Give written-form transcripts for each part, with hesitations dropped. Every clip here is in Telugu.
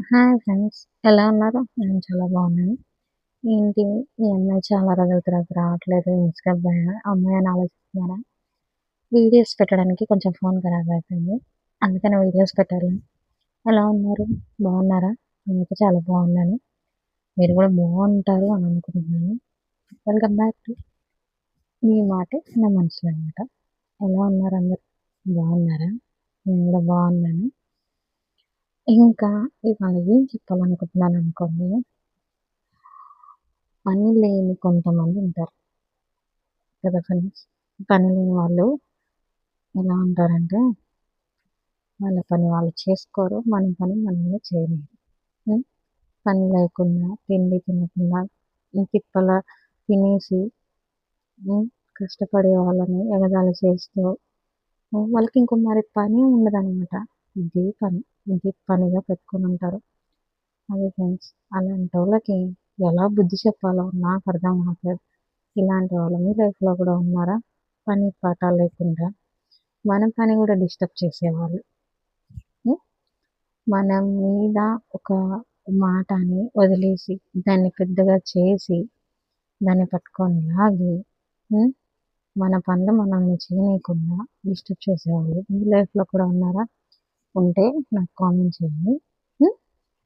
హాయ్ ఫ్రెండ్స్, ఎలా ఉన్నారు? నేను చాలా బాగున్నాను. ఏంటి ఈ అమ్మాయి చాలా రోజుల తర్వాత రావట్లేదు, అమ్మాయి అని ఆలోచిస్తున్నారా? వీడియోస్ పెట్టడానికి కొంచెం ఫోన్ ఖరాబ్ అయిపోయింది. అందుకని వీడియోస్ పెట్టాలి. ఎలా ఉన్నారు? బాగున్నారా? నేనైతే చాలా బాగున్నాను. మీరు కూడా బాగుంటారు అని అనుకుంటున్నాను. వెల్కమ్ బ్యాక్ టు మీ మాటే నా మనసులో అనమాట. ఎలా ఉన్నారు అందరు? బాగున్నారా? నేను కూడా బాగున్నాను. ఇంకా ఇవాళ ఏం చెప్పాలనుకుంటున్నాను అనుకోండి. పని లేని కొంతమంది ఉంటారు కదా ఫ్రెండ్స్. పని లేని వాళ్ళు ఎలా ఉంటారంటే, వాళ్ళ పని వాళ్ళు చేసుకోరు, మన పని మనమే చేయలేరు. ఉం? పని లేకుండా, తిండి తినకుండా, తిప్పల తినేసి, ఉం, కష్టపడే వాళ్ళని ఎగతాళి చేస్తూ, వాళ్ళకి ఇంకో మరి పని ఉండదన్నమాట. ఇదే పని, ఇదే పనిగా పెట్టుకొని ఉంటారు. అదే ఫ్రెండ్స్, అలాంటి వాళ్ళకి ఎలా బుద్ధి చెప్పాలో నాకు అర్థం కావట్లేదు. ఇలాంటి వాళ్ళు మీ లైఫ్లో కూడా ఉన్నారా? పని పాట లేకుండా మన పని కూడా డిస్టర్బ్ చేసేవాళ్ళు. ఉం? మన మీద ఒక మాట అని వదిలేసి, దాన్ని పెద్దగా చేసి, దాన్ని పట్టుకొని లాగి, ఉం? మన పనులు మనల్ని చేయనీయకుండా డిస్టర్బ్ చేసేవాళ్ళు మీ లైఫ్లో కూడా ఉన్నారా? ఉంటే నాకు కామెంట్ చేయండి. ఉం?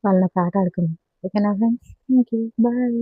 వాళ్ళని పాట ఆడుకుందాం. ఓకేనా ఫ్రెండ్స్? Thank you, bye.